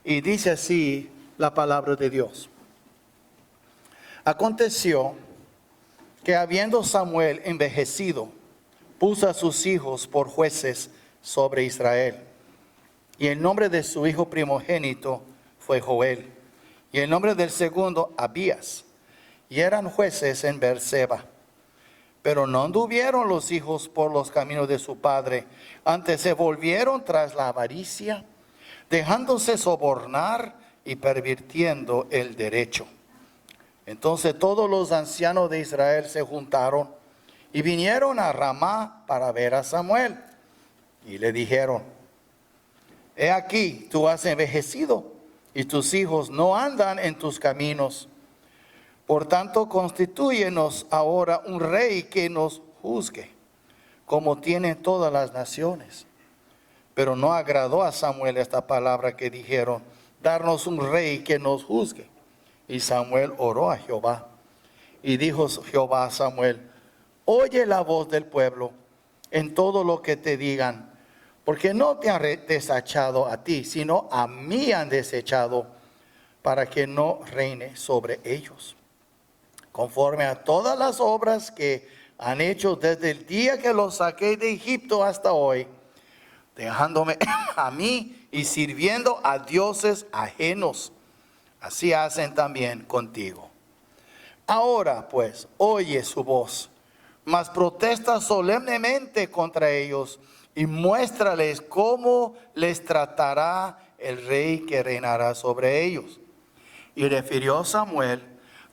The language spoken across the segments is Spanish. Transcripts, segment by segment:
Y dice así la palabra de Dios. Aconteció que habiendo Samuel envejecido, puso a sus hijos por jueces sobre Israel. Y el nombre de su hijo primogénito fue Joel. Y el nombre del segundo, Abías. Y eran jueces en Beerseba. Pero no anduvieron los hijos por los caminos de su padre, antes se volvieron tras la avaricia, dejándose sobornar y pervirtiendo el derecho. Entonces todos los ancianos de Israel se juntaron y vinieron a Ramá para ver a Samuel. Y le dijeron: he aquí, tú has envejecido y tus hijos no andan en tus caminos. Por tanto, constitúyenos ahora un rey que nos juzgue, como tienen todas las naciones. Pero no agradó a Samuel esta palabra que dijeron: darnos un rey que nos juzgue. Y Samuel oró a Jehová. Y dijo Jehová a Samuel: oye la voz del pueblo en todo lo que te digan, porque no te han desechado a ti, sino a mí han desechado, para que no reine sobre ellos, conforme a todas las obras que han hecho desde el día que los saqué de Egipto hasta hoy, dejándome a mí y sirviendo a dioses ajenos. Así hacen también contigo. Ahora pues, oye su voz, mas protesta solemnemente contra ellos y muéstrales cómo les tratará el rey que reinará sobre ellos. Y refirió Samuel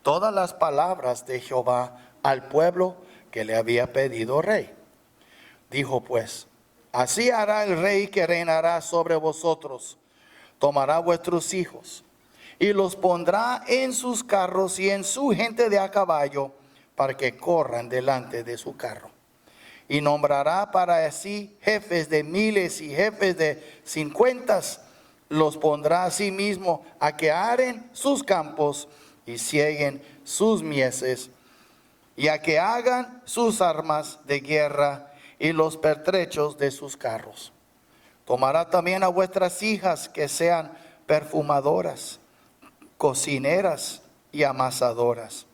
todas las palabras de Jehová al pueblo que le había pedido rey. Dijo pues: así hará el rey que reinará sobre vosotros. Tomará vuestros hijos y los pondrá en sus carros y en su gente de a caballo, para que corran delante de su carro. Y nombrará para sí jefes de miles y jefes de 50. Los pondrá a sí mismo a que aren sus campos y cieguen sus mieses, y a que hagan sus armas de guerra y los pertrechos de sus carros. Tomará también a vuestras hijas que sean perfumadoras, cocineras y amasadoras.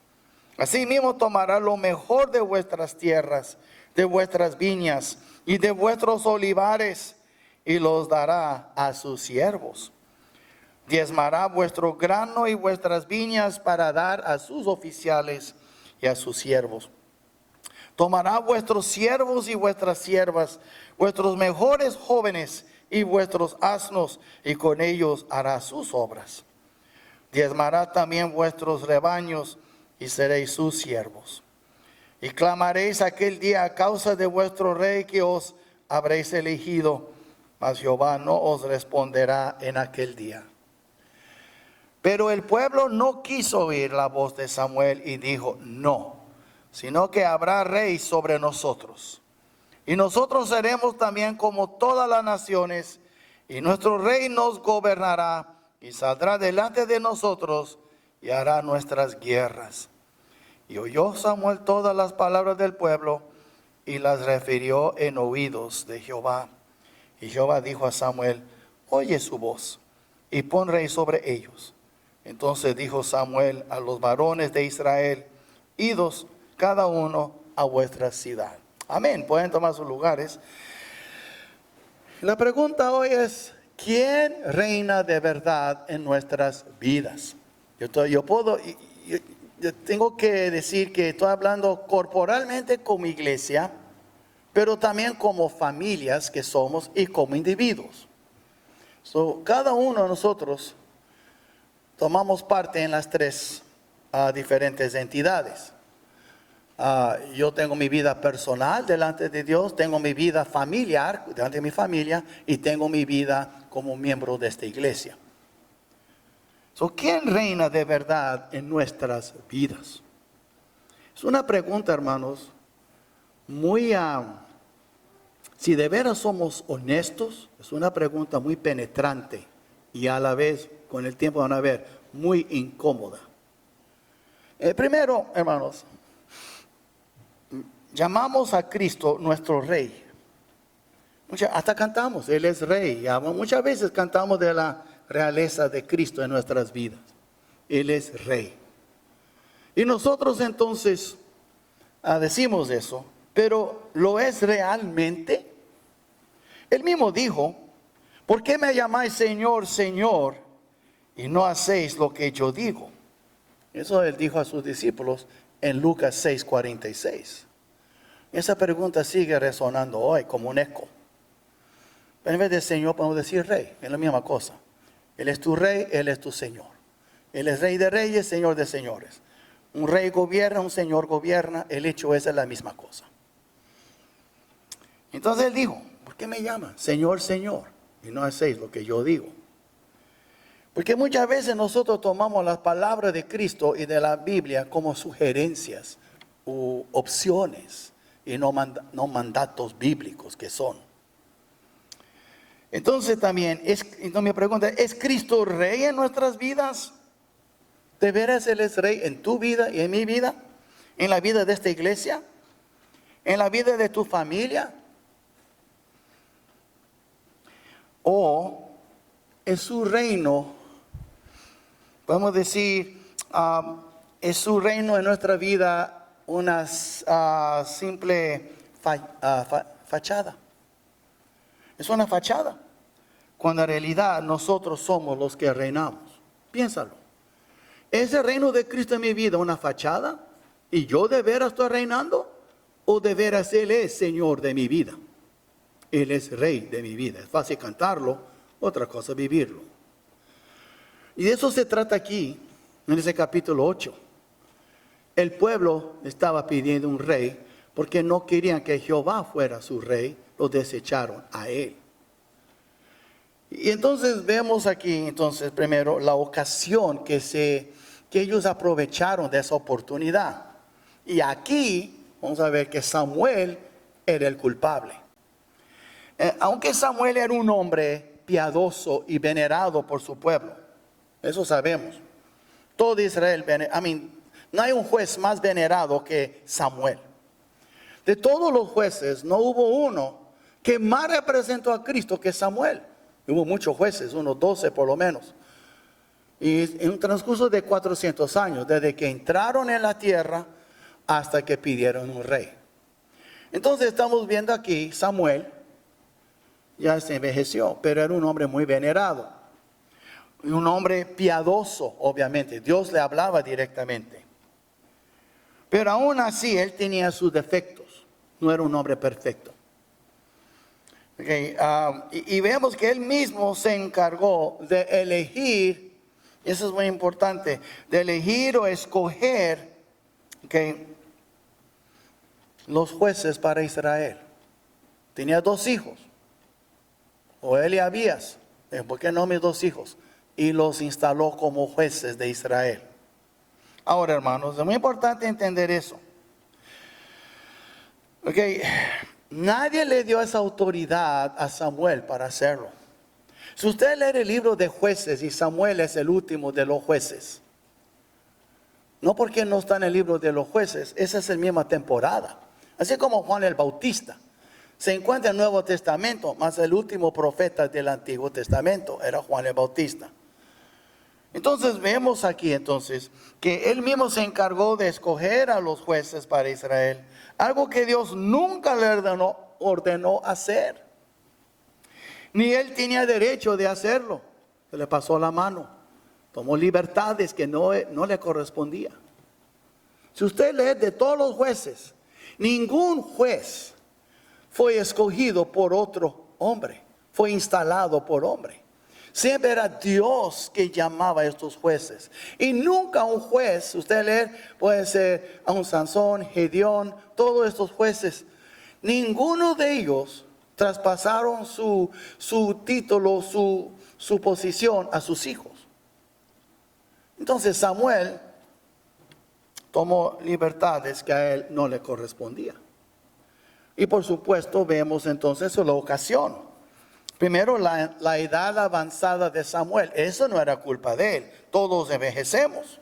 Asimismo tomará lo mejor de vuestras tierras, de vuestras viñas y de vuestros olivares, y los dará a sus siervos. Diezmará vuestro grano y vuestras viñas para dar a sus oficiales y a sus siervos. Tomará vuestros siervos y vuestras siervas, vuestros mejores jóvenes y vuestros asnos, y con ellos hará sus obras. Diezmará también vuestros rebaños, y seréis sus siervos. Y clamaréis aquel día a causa de vuestro rey que os habréis elegido, mas Jehová no os responderá en aquel día. Pero el pueblo no quiso oír la voz de Samuel y dijo: no, sino que habrá rey sobre nosotros. Y nosotros seremos también como todas las naciones, y nuestro rey nos gobernará, y saldrá delante de nosotros, y hará nuestras guerras. Y oyó Samuel todas las palabras del pueblo, y las refirió en oídos de Jehová. Y Jehová dijo a Samuel: oye su voz, y pon rey sobre ellos. Entonces dijo Samuel a los varones de Israel: idos cada uno a vuestra ciudad. Amén. Pueden tomar sus lugares. La pregunta hoy es: ¿quién reina de verdad en nuestras vidas? Yo tengo que decir que estoy hablando corporalmente como iglesia, pero también como familias que somos y como individuos. Cada uno de nosotros tomamos parte en las tres diferentes entidades. Yo tengo mi vida personal delante de Dios, tengo mi vida familiar delante de mi familia, y tengo mi vida como miembro de esta iglesia. ¿Quién reina de verdad en nuestras vidas? Es una pregunta, hermanos, muy, si de veras somos honestos, es una pregunta muy penetrante y a la vez, con el tiempo van a ver, muy incómoda. Primero, hermanos, llamamos a Cristo nuestro Rey. Hasta cantamos, Él es Rey. Muchas veces cantamos de realeza de Cristo en nuestras vidas. Él es rey. Y nosotros entonces decimos eso, pero ¿lo es realmente? Él mismo dijo, ¿por qué me llamáis Señor, Señor, y no hacéis lo que yo digo? Eso él dijo a sus discípulos en Lucas 6:46. Esa pregunta sigue resonando hoy como un eco. En vez de Señor podemos decir Rey, es la misma cosa. Él es tu Rey, Él es tu Señor. Él es Rey de reyes, Señor de señores. Un rey gobierna, un señor gobierna, el hecho es la misma cosa. Entonces él dijo, ¿por qué me llaman Señor, Señor? Y no hacéis lo que yo digo. Porque muchas veces nosotros tomamos las palabras de Cristo y de la Biblia como sugerencias u opciones y no mandatos bíblicos que son. Entonces también, entonces me pregunta, ¿es Cristo rey en nuestras vidas? ¿De veras Él es rey en tu vida y en mi vida? ¿En la vida de esta iglesia? ¿En la vida de tu familia? ¿O es su reino, podemos decir, es su reino en nuestra vida una simple fachada? Es una fachada, cuando en realidad nosotros somos los que reinamos. Piénsalo. ¿Es el reino de Cristo en mi vida una fachada? ¿Y yo de veras estoy reinando? ¿O de veras Él es Señor de mi vida? Él es Rey de mi vida. Es fácil cantarlo, otra cosa vivirlo. Y de eso se trata aquí, en ese capítulo 8. El pueblo estaba pidiendo un rey porque no querían que Jehová fuera su rey, lo desecharon a Él. Y entonces vemos aquí, entonces primero, la ocasión que ellos aprovecharon de esa oportunidad. Y aquí vamos a ver que Samuel era el culpable. Aunque Samuel era un hombre piadoso y venerado por su pueblo, eso sabemos. Todo Israel, no hay un juez más venerado que Samuel. De todos los jueces, no hubo uno que más representó a Cristo que Samuel. Hubo muchos jueces, unos 12 por lo menos. Y en un transcurso de 400 años, desde que entraron en la tierra hasta que pidieron un rey. Entonces estamos viendo aquí Samuel, ya se envejeció, pero era un hombre muy venerado. Y un hombre piadoso, obviamente. Dios le hablaba directamente. Pero aún así, él tenía sus defectos. No era un hombre perfecto. Y vemos que él mismo se encargó de elegir, y eso es muy importante, de elegir o escoger los jueces para Israel. Tenía 2 hijos, Joel y Abías. ¿Por qué no mis 2 hijos? Y los instaló como jueces de Israel. Ahora, hermanos, es muy importante entender eso. Nadie le dio esa autoridad a Samuel para hacerlo. Si usted lee el libro de Jueces, y Samuel es el último de los jueces, no porque no está en el libro de los jueces, esa es la misma temporada. Así como Juan el Bautista se encuentra en el Nuevo Testamento, más el último profeta del Antiguo Testamento era Juan el Bautista. Entonces vemos aquí entonces que él mismo se encargó de escoger a los jueces para Israel, algo que Dios nunca le ordenó hacer. Ni él tenía derecho de hacerlo. Se le pasó la mano, tomó libertades que no le correspondía. Si usted lee de todos los jueces, ningún juez fue escogido por otro hombre, fue instalado por hombre. Siempre era Dios que llamaba a estos jueces. Y nunca un juez, usted lee, puede ser a un Sansón, Gedeón, todos estos jueces. Ninguno de ellos traspasaron su título, su posición a sus hijos. Entonces Samuel tomó libertades que a él no le correspondían. Y por supuesto vemos entonces la ocasión. Primero, la edad avanzada de Samuel. Eso no era culpa de él. Todos envejecemos.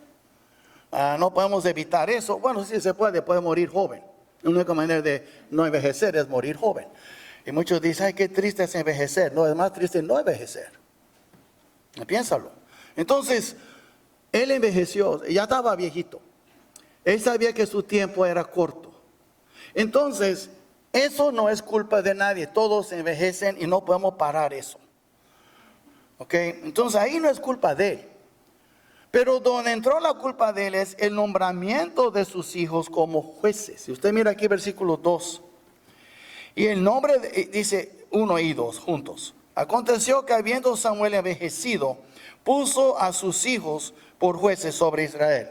No podemos evitar eso. Bueno, sí se puede morir joven. La única manera de no envejecer es morir joven. Y muchos dicen, ay, qué triste es envejecer. No, es más triste no envejecer. Piénsalo. Entonces, él envejeció, ya estaba viejito. Él sabía que su tiempo era corto. Entonces, eso no es culpa de nadie. Todos envejecen y no podemos parar eso. ¿Ok? Entonces, ahí no es culpa de él. Pero donde entró la culpa de él es el nombramiento de sus hijos como jueces. Si usted mira aquí versículo 2. Y el nombre, dice 1 y 2 juntos. Aconteció que habiendo Samuel envejecido, puso a sus hijos por jueces sobre Israel.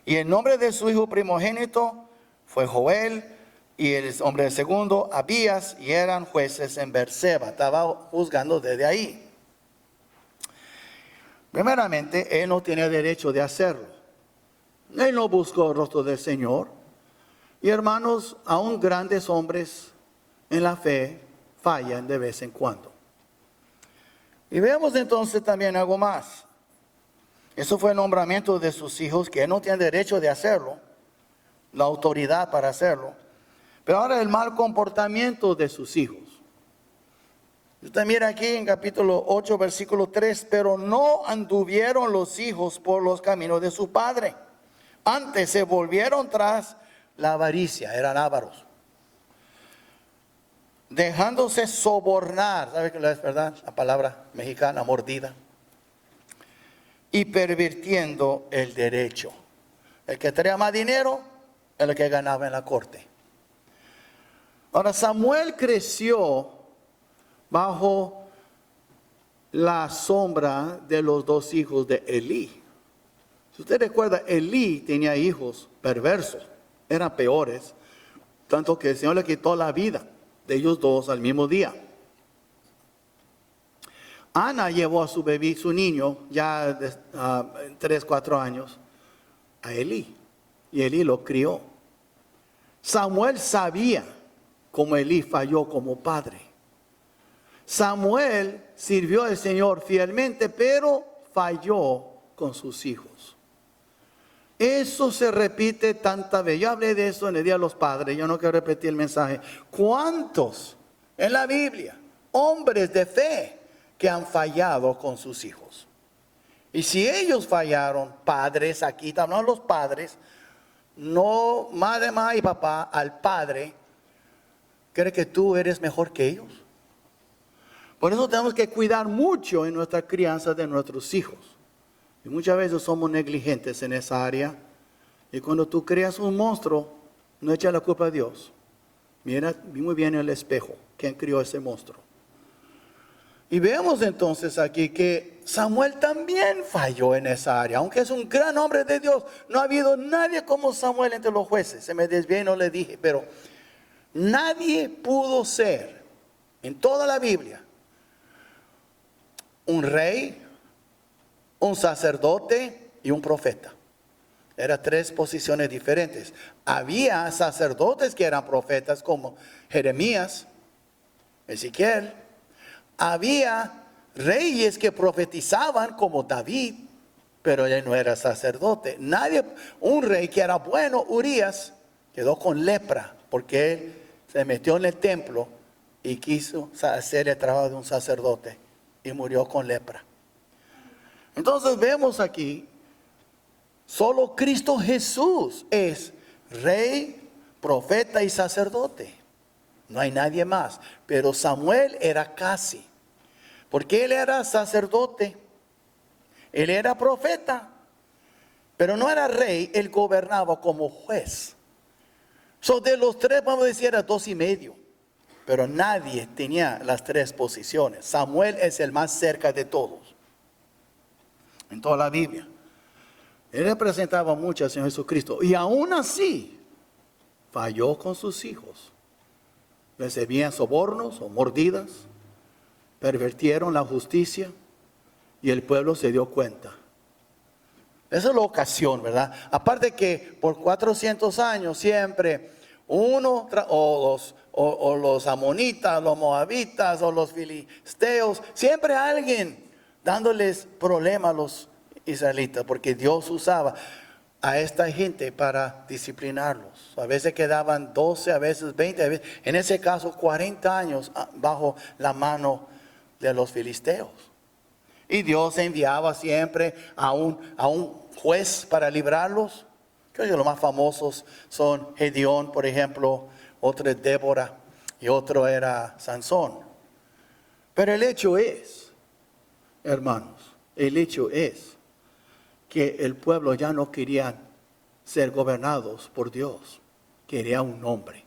Y el nombre de su hijo primogénito fue Joel, y el nombre del segundo, Abías, y eran jueces en Berseba. Estaba juzgando desde ahí. Primeramente, él no tenía derecho de hacerlo. Él no buscó el rostro del Señor. Y hermanos, aún grandes hombres en la fe fallan de vez en cuando. Y veamos entonces también algo más. Eso fue el nombramiento de sus hijos, que él no tiene derecho de hacerlo, la autoridad para hacerlo. Pero ahora el mal comportamiento de sus hijos. Usted mira aquí en capítulo 8, versículo 3, pero no anduvieron los hijos por los caminos de su padre. Antes se volvieron tras la avaricia, eran ávaros. Dejándose sobornar, ¿sabe qué es verdad? La palabra mexicana, mordida. Y pervirtiendo el derecho. El que traía más dinero, el que ganaba en la corte. Ahora Samuel creció bajo la sombra de los dos hijos de Elí. Si usted recuerda, Elí tenía hijos perversos, eran peores, tanto que el Señor le quitó la vida de ellos dos al mismo día. Ana llevó a su bebé, su niño, ya de 3, 4 años, a Elí, y Elí lo crió. Samuel sabía cómo Elí falló como padre. Samuel sirvió al Señor fielmente, pero falló con sus hijos. Eso se repite tantas veces. Yo hablé de eso en el Día de los Padres, yo no quiero repetir el mensaje. ¿Cuántos en la Biblia, hombres de fe, que han fallado con sus hijos? Y si ellos fallaron, padres, aquí estamos los padres, no madre, mamá y papá, al padre, ¿cree que tú eres mejor que ellos? Por eso tenemos que cuidar mucho en nuestra crianza de nuestros hijos. Y muchas veces somos negligentes en esa área. Y cuando tú creas un monstruo, no echa la culpa a Dios. Mira muy bien en el espejo quién crió ese monstruo. Y vemos entonces aquí que Samuel también falló en esa área. Aunque es un gran hombre de Dios, no ha habido nadie como Samuel entre los jueces. Se me desvié y no le dije, pero nadie pudo ser en toda la Biblia un rey, un sacerdote y un profeta. Eran 3 posiciones diferentes. Había sacerdotes que eran profetas como Jeremías, Ezequiel. Había reyes que profetizaban como David, pero él no era sacerdote. Un rey que era bueno, Urías, quedó con lepra porque él se metió en el templo y quiso hacer el trabajo de un sacerdote y murió con lepra. Entonces vemos aquí, solo Cristo Jesús es rey, profeta y sacerdote. No hay nadie más. Pero Samuel era casi, porque él era sacerdote, él era profeta, pero no era rey, él gobernaba como juez. De los 3 vamos a decir era 2 y medio. Pero nadie tenía las 3 posiciones. Samuel es el más cerca de todos en toda la Biblia. Él representaba mucho al Señor Jesucristo. Y aún así, falló con sus hijos. Recibían sobornos o mordidas. Pervirtieron la justicia. Y el pueblo se dio cuenta. Esa es la ocasión, ¿verdad? Aparte que por 400 años siempre o los amonitas, los moabitas o los filisteos, siempre alguien dándoles problemas a los israelitas, porque Dios usaba a esta gente para disciplinarlos. A veces quedaban 12, a veces 20, a veces, en ese caso 40 años bajo la mano de los filisteos. Y Dios enviaba siempre a un juez para librarlos. Creo que los más famosos son Gedeón, por ejemplo, otro es Débora y otro era Sansón. Pero el hecho es, hermanos, el hecho es que el pueblo ya no quería ser gobernados por Dios, quería un hombre.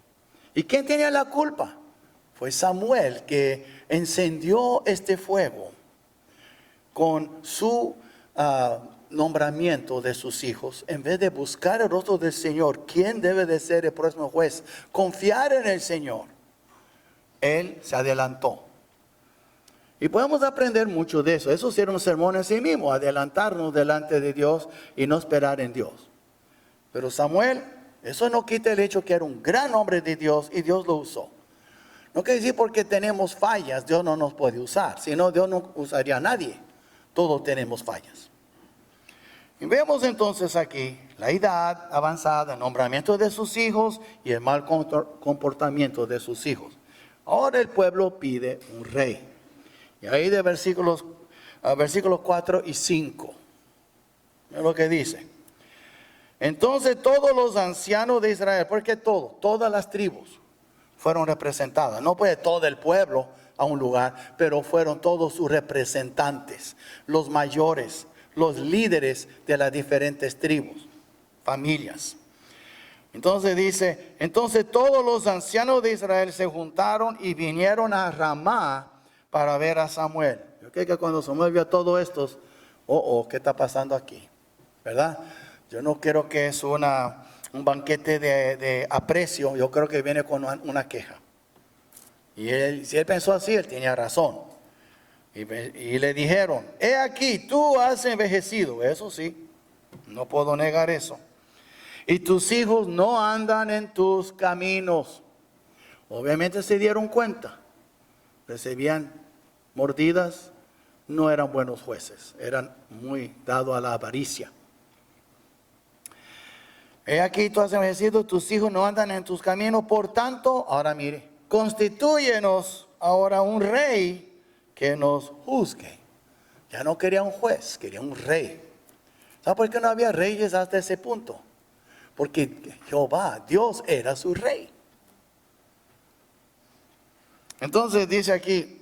¿Y quién tenía la culpa? Fue Samuel, que encendió este fuego con su nombramiento de sus hijos. En vez de buscar el rostro del Señor, ¿quién debe de ser el próximo juez? Confiar en el Señor. Él se adelantó. Y podemos aprender mucho de eso. Eso era un sermón en sí mismo, adelantarnos delante de Dios y no esperar en Dios. Pero Samuel, eso no quita el hecho que era un gran hombre de Dios y Dios lo usó. No quiere decir porque tenemos fallas, Dios no nos puede usar. Si no, Dios no usaría a nadie. Todos tenemos fallas. Y vemos entonces aquí la edad avanzada, el nombramiento de sus hijos y el mal comportamiento de sus hijos. Ahora el pueblo pide un rey. Y ahí de versículos 4 y 5. Es lo que dice. Entonces todos los ancianos de Israel, porque todas las tribus fueron representadas. No fue todo el pueblo a un lugar, pero fueron todos sus representantes, los mayores, los líderes de las diferentes tribus, familias. Entonces dice, entonces todos los ancianos de Israel se juntaron y vinieron a Ramá para ver a Samuel. Yo creo que cuando Samuel vio todo esto, ¿qué está pasando aquí? ¿Verdad? Yo no creo que es un banquete de aprecio, yo creo que viene con una queja. Y si él pensó así, él tenía razón. Y le dijeron, he aquí, tú has envejecido. Eso sí, no puedo negar eso. Y tus hijos no andan en tus caminos. Obviamente se dieron cuenta. Recibían mordidas, no eran buenos jueces. Eran muy dados a la avaricia. He aquí, tú has envejecido, tus hijos no andan en tus caminos. Por tanto, ahora mire, constitúyenos ahora un rey que nos juzgue. Ya no quería un juez, quería un rey. ¿Sabe por qué no había reyes hasta ese punto? Porque Jehová, Dios, era su rey. Entonces dice aquí,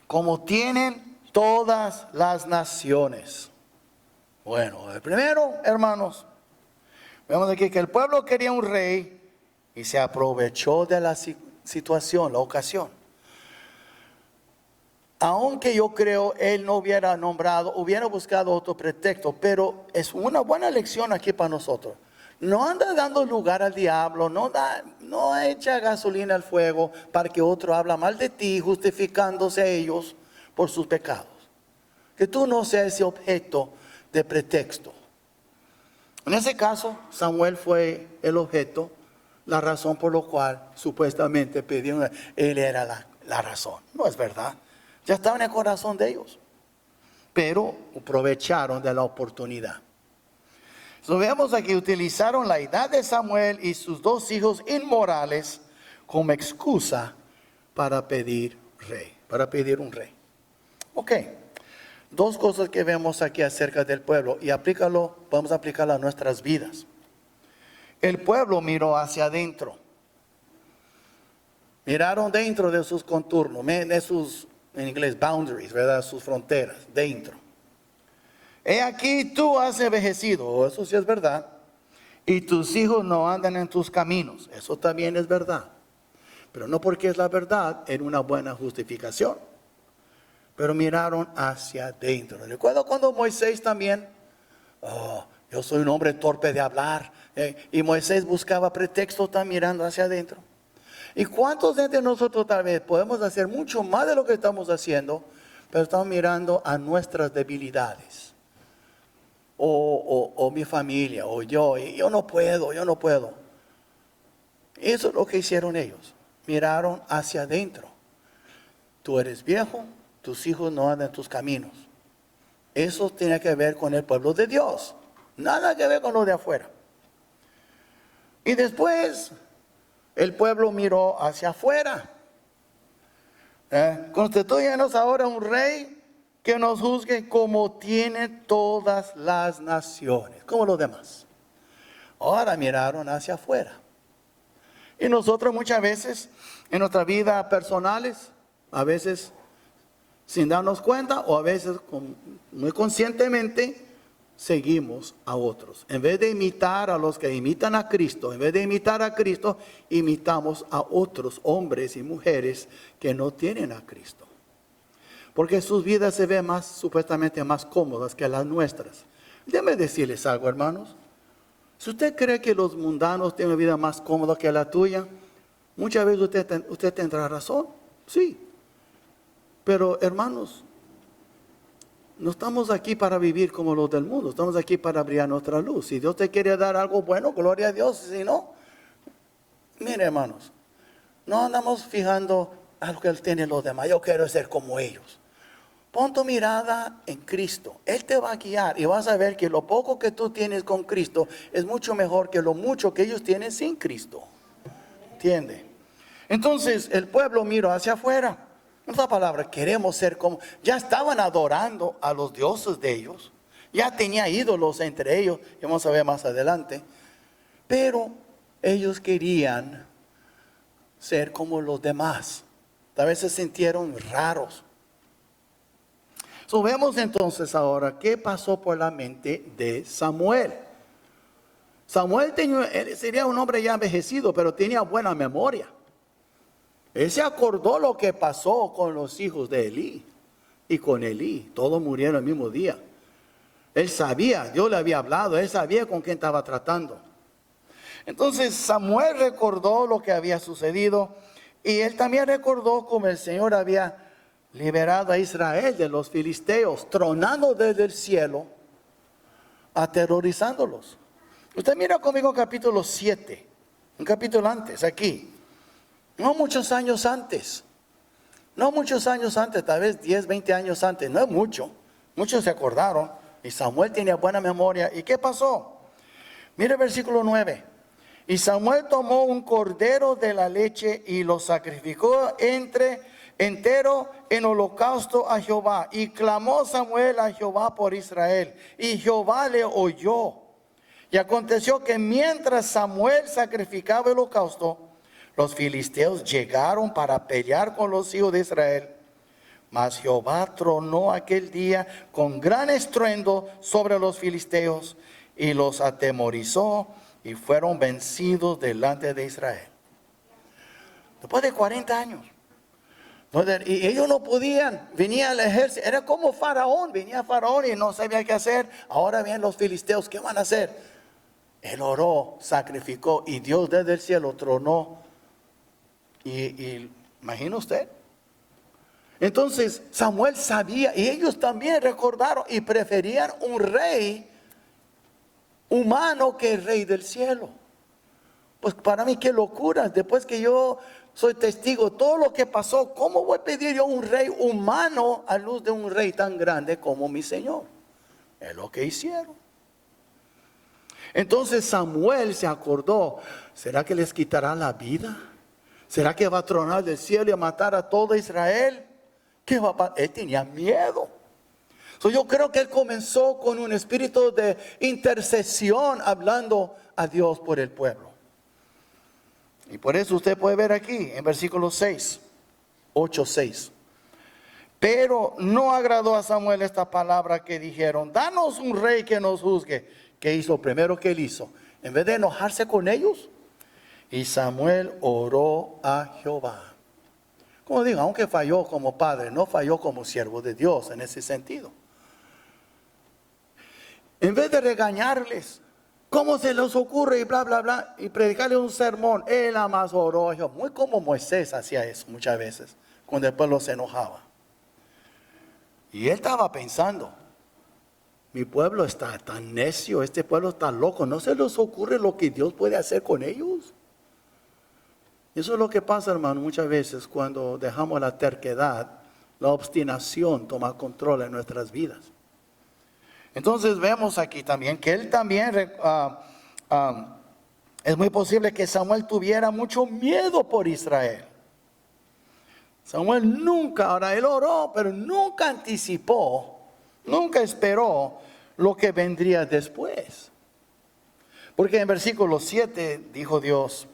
como tienen todas las naciones. Bueno, el primero, hermanos, vemos aquí que el pueblo quería un rey y se aprovechó de la situación, la ocasión. Aunque yo creo él no hubiera nombrado, hubiera buscado otro pretexto, pero es una buena lección aquí para nosotros. No anda dando lugar al diablo, no echa gasolina al fuego para que otro habla mal de ti, justificándose a ellos por sus pecados. Que tú no seas ese objeto de pretexto. En ese caso, Samuel fue el objeto, la razón por la cual supuestamente pidió, él era la razón. No es verdad. Ya estaba en el corazón de ellos. Pero aprovecharon de la oportunidad. Entonces vemos aquí, utilizaron la edad de Samuel y sus dos hijos inmorales como excusa para pedir un rey. Ok, dos cosas que vemos aquí acerca del pueblo y podemos aplicarlo a nuestras vidas. El pueblo miró hacia adentro. Miraron dentro de sus contornos, de sus, en inglés, boundaries, ¿verdad? Sus fronteras, dentro. He aquí tú has envejecido, eso sí es verdad, y tus hijos no andan en tus caminos, eso también es verdad. Pero no porque es la verdad, en una buena justificación. Pero miraron hacia adentro. Recuerdo cuando Moisés también, yo soy un hombre torpe de hablar, y Moisés buscaba pretextos, está mirando hacia adentro. ¿Y cuántos de nosotros tal vez podemos hacer mucho más de lo que estamos haciendo, pero estamos mirando a nuestras debilidades? O mi familia, o yo no puedo. Eso es lo que hicieron ellos. Miraron hacia adentro. Tú eres viejo, tus hijos no andan en tus caminos. Eso tiene que ver con el pueblo de Dios. Nada que ver con lo de afuera. Y después el pueblo miró hacia afuera. Constituyenos ahora un rey que nos juzgue como tiene todas las naciones, como los demás. Ahora miraron hacia afuera. Y nosotros muchas veces en nuestra vida personales, a veces sin darnos cuenta o a veces muy conscientemente, seguimos a otros. En vez de imitar a los que imitan a Cristo, en vez de imitar a Cristo, imitamos a otros hombres y mujeres que no tienen a Cristo. Porque sus vidas se ven supuestamente más cómodas que las nuestras. Déjenme decirles algo, hermanos. Si usted cree que los mundanos tienen una vida más cómoda que la tuya, muchas veces usted tendrá razón. Sí. Pero, hermanos, no estamos aquí para vivir como los del mundo. Estamos aquí para brillar nuestra luz. Si Dios te quiere dar algo bueno, gloria a Dios. Si no, mire, hermanos, no andamos fijando a lo que tienen los demás. Yo quiero ser como ellos. Pon tu mirada en Cristo. Él te va a guiar y vas a ver que lo poco que tú tienes con Cristo es mucho mejor que lo mucho que ellos tienen sin Cristo. ¿Entiende? Entonces el pueblo miró hacia afuera. En otra palabra, queremos ser como... Ya estaban adorando a los dioses de ellos. Ya tenía ídolos entre ellos. Vamos a ver más adelante. Pero ellos querían ser como los demás. Tal vez se sintieron raros. Vemos entonces ahora qué pasó por la mente de Samuel. Samuel él sería un hombre ya envejecido, pero tenía buena memoria. Él se acordó lo que pasó con los hijos de Elí y con Elí. Todos murieron el mismo día. Él sabía, Dios le había hablado, él sabía con quién estaba tratando. Entonces Samuel recordó lo que había sucedido y él también recordó cómo el Señor había liberado a Israel de los filisteos, tronando desde el cielo, aterrorizándolos. Usted mira conmigo capítulo 7, un capítulo antes, aquí. No muchos años antes, tal vez 10, 20 años antes, no es mucho. Muchos se acordaron y Samuel tenía buena memoria. ¿Y qué pasó? Mire el versículo 9. Y Samuel tomó un cordero de la leche y lo sacrificó entero en holocausto a Jehová. Y clamó Samuel a Jehová por Israel. Y Jehová le oyó. Y aconteció que mientras Samuel sacrificaba el holocausto, los filisteos llegaron para pelear con los hijos de Israel. Mas Jehová tronó aquel día con gran estruendo sobre los filisteos y los atemorizó y fueron vencidos delante de Israel. Después de 40 años. Y ellos no podían, venía el ejército, era como Faraón, venía Faraón y no sabía qué hacer. Ahora vienen los filisteos, ¿qué van a hacer? Él oró, sacrificó y Dios desde el cielo tronó. Y imagina usted. Entonces Samuel sabía y ellos también recordaron y preferían un rey humano que el rey del cielo. Pues para mí qué locura, después que yo soy testigo de todo lo que pasó, ¿cómo voy a pedir yo un rey humano a luz de un rey tan grande como mi Señor? Es lo que hicieron. Entonces Samuel se acordó, ¿será que les quitará la vida? ¿Será que va a tronar del cielo y a matar a todo Israel? ¿Qué va a pasar? Él tenía miedo. Yo creo que él comenzó con un espíritu de intercesión hablando a Dios por el pueblo. Y por eso usted puede ver aquí en versículo 6, 8:6. Pero no agradó a Samuel esta palabra que dijeron, danos un rey que nos juzgue. ¿Qué hizo? Primero que él hizo, en vez de enojarse con ellos, y Samuel oró a Jehová. Como digo, aunque falló como padre, no falló como siervo de Dios en ese sentido. En vez de regañarles, ¿cómo se les ocurre? Y bla, bla, bla, y predicarle un sermón, él nada más oró a Jehová. Muy como Moisés hacía eso muchas veces, cuando el pueblo se enojaba. Y él estaba pensando, mi pueblo está tan necio, este pueblo está loco, ¿no se les ocurre lo que Dios puede hacer con ellos? Eso es lo que pasa, hermano, muchas veces cuando dejamos la terquedad, la obstinación toma control en nuestras vidas. Entonces vemos aquí también que él también, es muy posible que Samuel tuviera mucho miedo por Israel. Samuel nunca, ahora él oró, pero nunca anticipó, nunca esperó lo que vendría después. Porque en versículo 7 dijo Dios,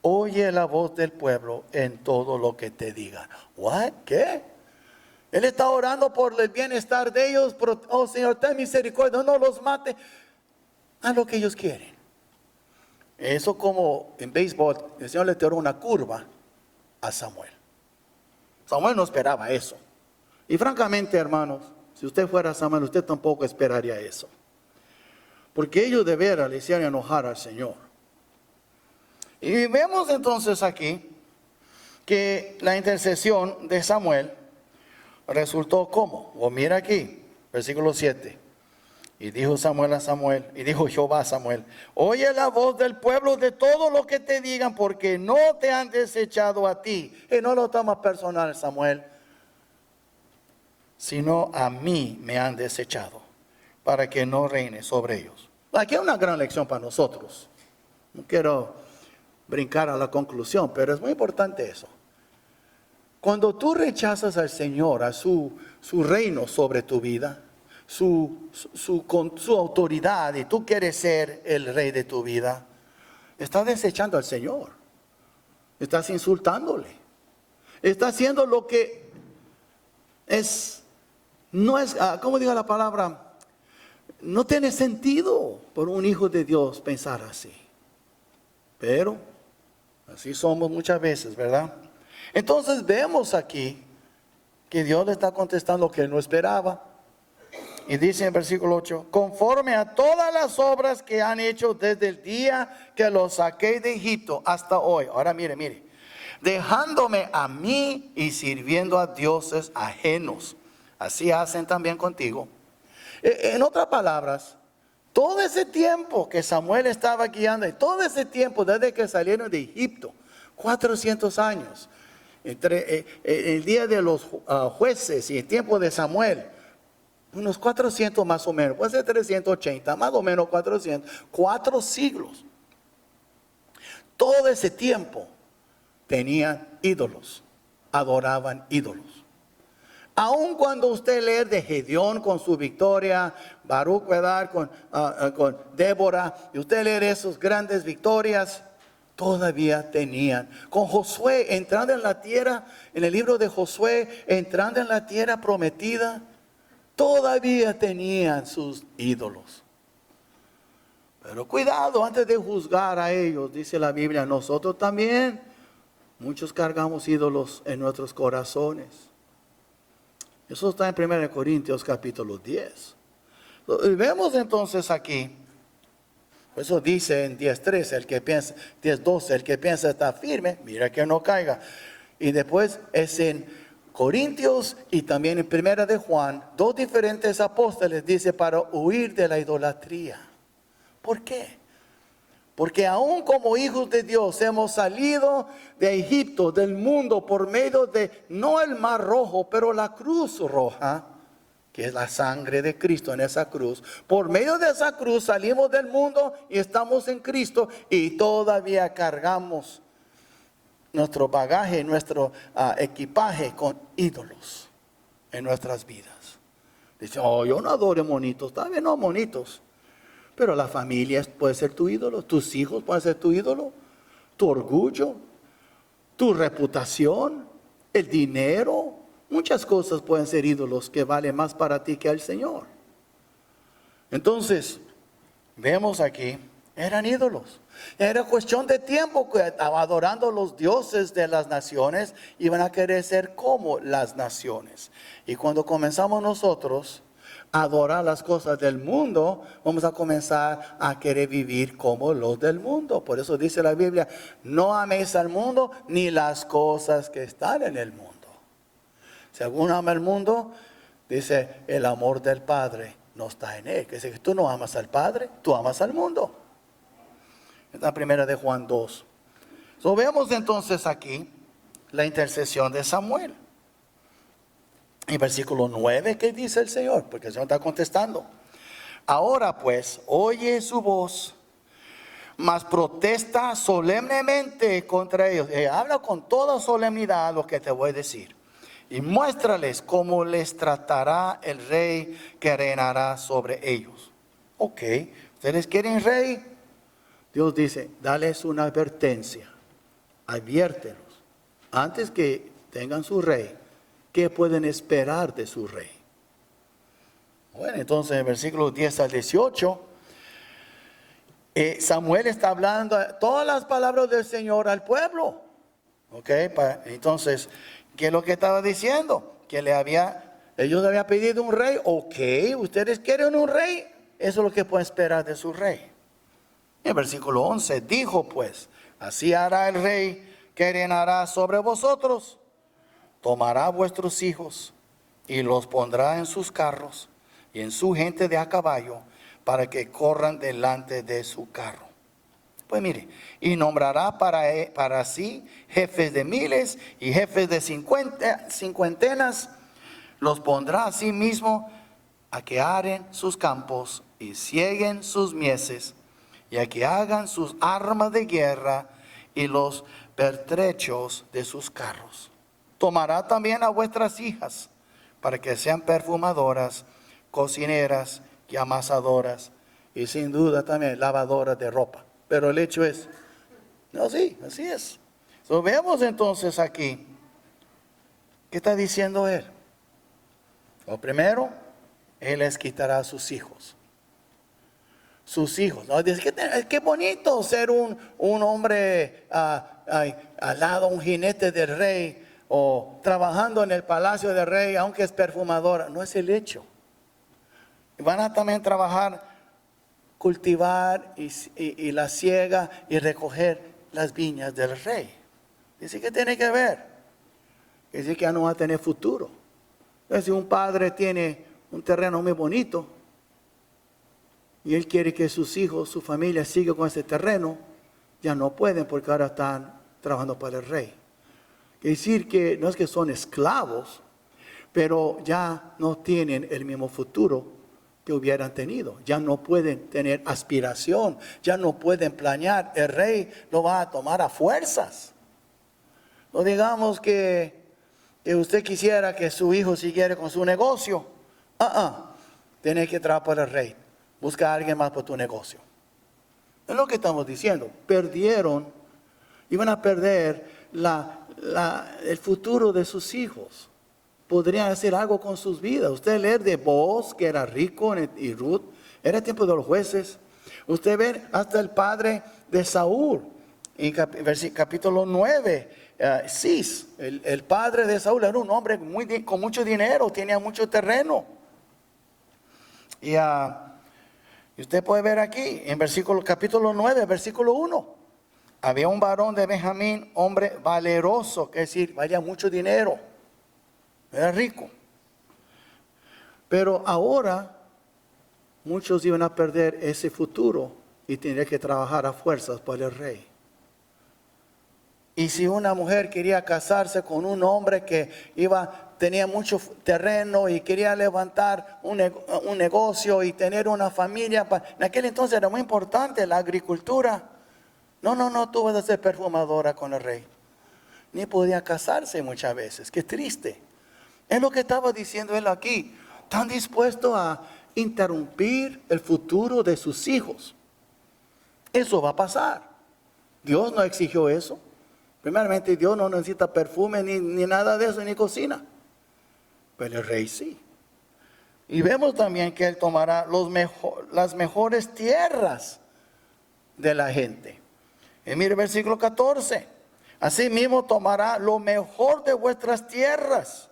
oye la voz del pueblo en todo lo que te digan. ¿What? ¿Qué? Él está orando por el bienestar de ellos. Pero, oh Señor, ten misericordia, no los mate. Haz lo que ellos quieren. Eso como en béisbol, el Señor le tiró una curva a Samuel. Samuel no esperaba eso. Y francamente, hermanos, si usted fuera Samuel, usted tampoco esperaría eso. Porque ellos de veras le hicieron enojar al Señor. Y vemos entonces aquí que la intercesión de Samuel resultó como. O mira aquí, versículo 7. Y dijo Samuel a Samuel, y dijo Jehová a Samuel, oye la voz del pueblo de todo lo que te digan, porque no te han desechado a ti. Y no lo toma personal, Samuel, sino a mí me han desechado, para que no reine sobre ellos. Aquí hay una gran lección para nosotros. No quiero brincar a la conclusión, pero es muy importante eso. Cuando tú rechazas al Señor, a su reino sobre tu vida, su autoridad, y tú quieres ser el rey de tu vida, estás desechando al Señor. Estás insultándole. Estás haciendo lo que no es, ¿cómo digo la palabra? No tiene sentido por un hijo de Dios pensar así. Pero así somos muchas veces, ¿verdad? Entonces vemos aquí que Dios le está contestando lo que él no esperaba. Y dice en versículo 8, conforme a todas las obras que han hecho desde el día que los saqué de Egipto hasta hoy. Ahora mire, dejándome a mí y sirviendo a dioses ajenos. Así hacen también contigo. En otras palabras, todo ese tiempo que Samuel estaba guiando, y todo ese tiempo desde que salieron de Egipto, 400 años, entre el día de los jueces y el tiempo de Samuel, unos 400 más o menos, puede ser 380, más o menos 400, 4 siglos. Todo ese tiempo tenían ídolos, adoraban ídolos. Aun cuando usted lee de Gedeón con su victoria, Baruch, ¿verdad? Con Débora, y usted lee esas grandes victorias, todavía tenían. Con Josué entrando en la tierra, en el libro de Josué, entrando en la tierra prometida, todavía tenían sus ídolos. Pero cuidado, antes de juzgar a ellos, dice la Biblia, nosotros también, muchos cargamos ídolos en nuestros corazones. Eso está en 1 Corintios capítulo 10. Y vemos entonces aquí, eso dice en 10:13, el que piensa, 10:12, el que piensa está firme, mira que no caiga. Y después es en Corintios y también en 1 de Juan, 2 diferentes apóstoles dice para huir de la idolatría. ¿Por qué? Porque aún como hijos de Dios hemos salido de Egipto, del mundo, por medio de, no el mar rojo, pero la cruz roja, que es la sangre de Cristo en esa cruz. Por medio de esa cruz salimos del mundo y estamos en Cristo y todavía cargamos nuestro bagaje, nuestro equipaje con ídolos en nuestras vidas. Dice, oh, yo no adoro monitos, también no monitos. Pero la familia puede ser tu ídolo, tus hijos pueden ser tu ídolo, tu orgullo, tu reputación, el dinero, muchas cosas pueden ser ídolos que valen más para ti que al Señor. Entonces, vemos aquí, eran ídolos. Era cuestión de tiempo que adorando los dioses de las naciones iban a querer ser como las naciones. Y cuando comenzamos nosotros adorar las cosas del mundo, vamos a comenzar a querer vivir como los del mundo. Por eso dice la Biblia, no améis al mundo ni las cosas que están en el mundo. Si alguno ama el mundo, dice, el amor del Padre no está en él. Que dice que tú no amas al Padre, tú amas al mundo. Es la 1 de Juan 2. So, vemos entonces aquí la intercesión de Samuel. En versículo 9, ¿qué dice el Señor? Porque el Señor está contestando. Ahora pues, oye su voz, mas protesta solemnemente contra ellos. Habla con toda solemnidad lo que te voy a decir. Y muéstrales cómo les tratará el rey que reinará sobre ellos. Ok, ¿ustedes quieren rey? Dios dice, dales una advertencia. Adviértelos. Antes que tengan su rey, ¿qué pueden esperar de su rey? Bueno, entonces en el versículo 10 al 18, Samuel está hablando todas las palabras del Señor al pueblo. Ok, entonces, ¿qué es lo que estaba diciendo? Que ellos habían pedido un rey. Ok, ustedes quieren un rey. Eso es lo que pueden esperar de su rey. En el versículo 11, dijo pues, así hará el rey que reinará sobre vosotros. Tomará vuestros hijos y los pondrá en sus carros y en su gente de a caballo para que corran delante de su carro. Pues mire, y nombrará para sí jefes de miles y jefes de cincuentenas. Los pondrá a sí mismo a que aren sus campos y cieguen sus mieses y a que hagan sus armas de guerra y los pertrechos de sus carros. Tomará también a vuestras hijas para que sean perfumadoras, cocineras y amasadoras y sin duda también lavadoras de ropa. Pero el hecho es, no, sí, así es. Vemos entonces aquí, ¿qué está diciendo él? Lo primero, él les quitará a sus hijos. Sus hijos, ¿no? Dice, qué bonito ser un hombre al lado, un jinete del rey, o trabajando en el palacio del rey, aunque es perfumadora. No es el hecho. Van a también trabajar, cultivar y la siega y recoger las viñas del rey. Dice que tiene que ver. Dice que ya no va a tener futuro. Entonces, si un padre tiene un terreno muy bonito y él quiere que sus hijos, su familia siga con ese terreno, ya no pueden porque ahora están trabajando para el rey. Quiere decir que no es que son esclavos, pero ya no tienen el mismo futuro que hubieran tenido. Ya no pueden tener aspiración, ya no pueden planear. El rey lo va a tomar a fuerzas. No digamos que usted quisiera que su hijo siguiera con su negocio. Tiene que trabajar para el rey. Busca a alguien más para tu negocio. Es lo que estamos diciendo. Iban a perder el futuro de sus hijos. Podrían hacer algo con sus vidas. Usted lee de Booz, que era rico, y Ruth, era el tiempo de los jueces. Usted ve hasta el padre de Saúl, en capítulo 9, Cis, el padre de Saúl era un hombre con mucho dinero, tenía mucho terreno. Y usted puede ver aquí, en capítulo 9, versículo 1, había un varón de Benjamín, hombre valeroso, que es decir, valía mucho dinero. Era rico. Pero ahora muchos iban a perder ese futuro y tendrían que trabajar a fuerzas para el rey. Y si una mujer quería casarse con un hombre que tenía mucho terreno y quería levantar un negocio y tener una familia, en aquel entonces era muy importante la agricultura. No, tú vas a ser perfumadora con el rey. Ni podía casarse muchas veces. Qué triste. Es lo que estaba diciendo él aquí. Están dispuestos a interrumpir el futuro de sus hijos. Eso va a pasar. Dios no exigió eso. Primeramente, Dios no necesita perfume ni nada de eso, ni cocina. Pero el rey sí. Y vemos también que él tomará las mejores tierras de la gente. Y mire el versículo 14. Asimismo tomará lo mejor de vuestras tierras,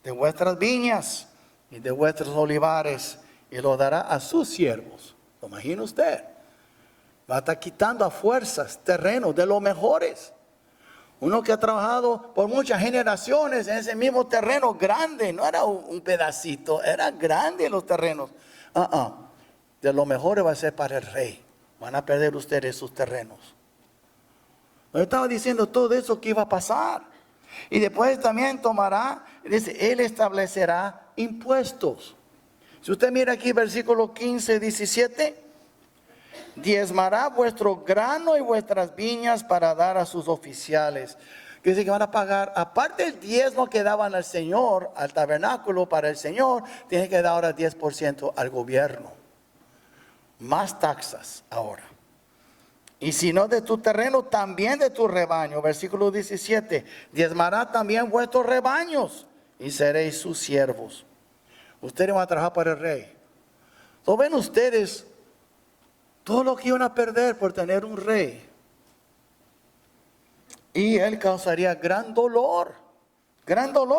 de vuestras viñas y de vuestros olivares, y lo dará a sus siervos. ¿Lo imagina usted? Va a estar quitando a fuerzas terrenos de los mejores. Uno que ha trabajado por muchas generaciones en ese mismo terreno grande, no era un pedacito, era grande los terrenos. De lo mejor va a ser para el rey. Van a perder ustedes sus terrenos. Yo estaba diciendo todo eso que iba a pasar. Y después también dice, él establecerá impuestos. Si usted mira aquí versículo 15, 17, diezmará vuestro grano y vuestras viñas para dar a sus oficiales. Que dice que van a pagar, aparte del diezmo que daban al Señor, al tabernáculo para el Señor, tienen que dar ahora 10% al gobierno. Más taxas ahora. Y si no de tu terreno, también de tu rebaño. Versículo 17. Diezmará también vuestros rebaños y seréis sus siervos. Ustedes van a trabajar para el rey. ¿No ven ustedes todo lo que iban a perder por tener un rey? Y él causaría gran dolor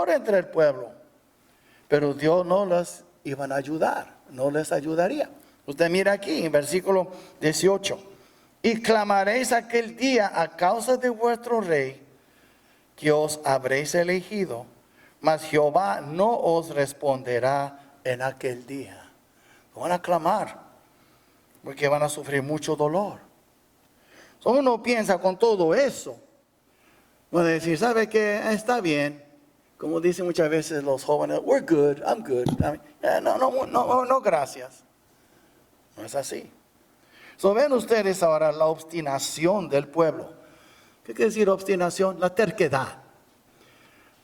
entre el pueblo. Pero Dios no les iba a ayudar, no les ayudaría. Usted mira aquí en versículo 18. Y clamaréis aquel día a causa de vuestro rey, que os habréis elegido, mas Jehová no os responderá en aquel día. Van a clamar, porque van a sufrir mucho dolor. Uno piensa con todo eso, van a decir, ¿sabe qué? Está bien. Como dicen muchas veces los jóvenes, we're good, I'm good. No, gracias. No es así. Ven ustedes ahora la obstinación del pueblo. ¿Qué quiere decir obstinación? La terquedad.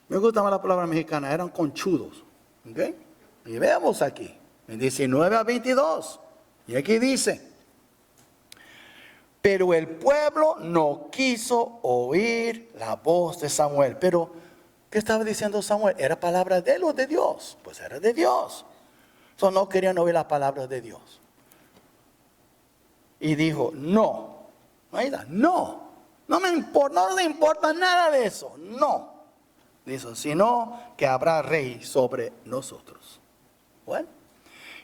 Me gusta más la palabra mexicana, eran conchudos. ¿Okay? Y veamos aquí, en 19 a 22. Y aquí dice, pero el pueblo no quiso oír la voz de Samuel. Pero, ¿qué estaba diciendo Samuel? ¿Era palabra de él o de Dios? Pues era de Dios. No querían oír la palabra de Dios. Y dijo, no me importa, no le importa nada de eso, no. Dijo, sino que habrá rey sobre nosotros. Bueno,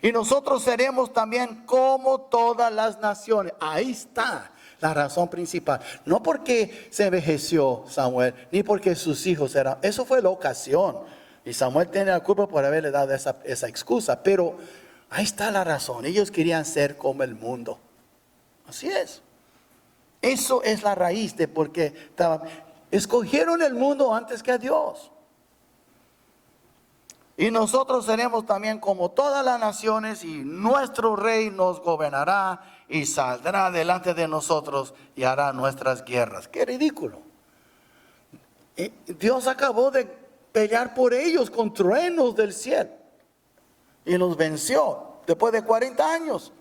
y nosotros seremos también como todas las naciones. Ahí está la razón principal. No porque se envejeció Samuel, ni porque sus hijos eran, eso fue la ocasión. Y Samuel tiene la culpa por haberle dado esa excusa, pero ahí está la razón. Ellos querían ser como el mundo. Así es. Eso es la raíz de por qué escogieron el mundo antes que a Dios. Y nosotros seremos también como todas las naciones, y nuestro rey nos gobernará y saldrá delante de nosotros y hará nuestras guerras. ¡Qué ridículo! Dios acabó de pelear por ellos con truenos del cielo y los venció después de 40 años.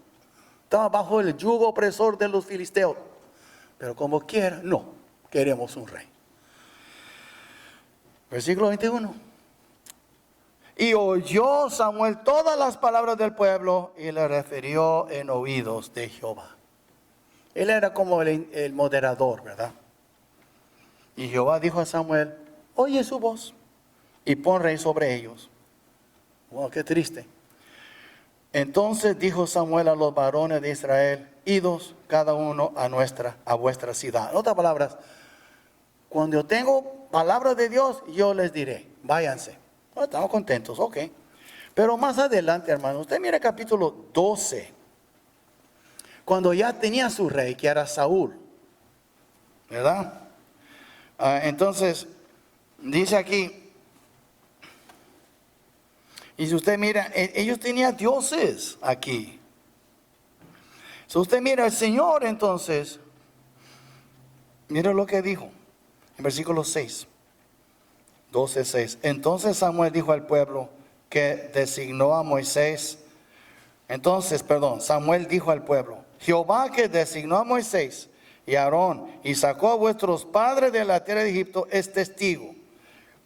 Estaba bajo el yugo opresor de los filisteos. Pero como quiera, no, queremos un rey. Versículo 21. Y oyó Samuel todas las palabras del pueblo y le refirió en oídos de Jehová. Él era como el moderador, ¿verdad? Y Jehová dijo a Samuel, oye su voz y pon rey sobre ellos. Wow, qué triste. Entonces dijo Samuel a los varones de Israel, idos cada uno a vuestra ciudad. En otras palabras, cuando yo tengo palabra de Dios, yo les diré, váyanse. Bueno, estamos contentos, ok. Pero más adelante, hermano, usted mira el capítulo 12, cuando ya tenía su rey, que era Saúl, ¿verdad? Entonces, dice aquí, y si usted mira, ellos tenían dioses aquí. Si usted mira al Señor, entonces, mira lo que dijo en versículo 6, 12:6. Entonces Samuel dijo al pueblo que designó a Moisés. Samuel dijo al pueblo, Jehová que designó a Moisés y a Aarón y sacó a vuestros padres de la tierra de Egipto es testigo.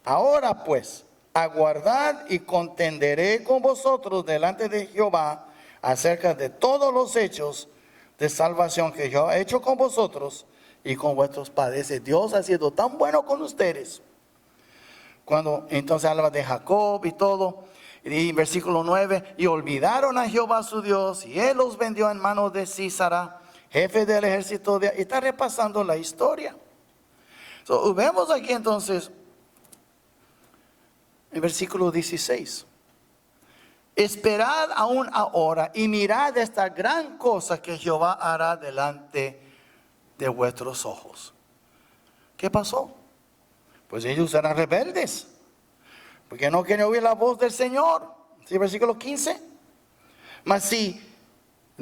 Ahora pues, aguardad y contenderé con vosotros delante de Jehová acerca de todos los hechos de salvación que yo he hecho con vosotros y con vuestros padres. Dios ha sido tan bueno con ustedes. Cuando entonces habla de Jacob y todo, y en versículo 9, y olvidaron a Jehová su Dios, y él los vendió en manos de Sísara, jefe del ejército y está repasando la historia. Vemos aquí entonces en versículo 16. Esperad aún ahora y mirad esta gran cosa que Jehová hará delante de vuestros ojos. ¿Qué pasó? Pues ellos eran rebeldes, porque no quieren oír la voz del Señor. ¿Sí? Versículo 15. Mas si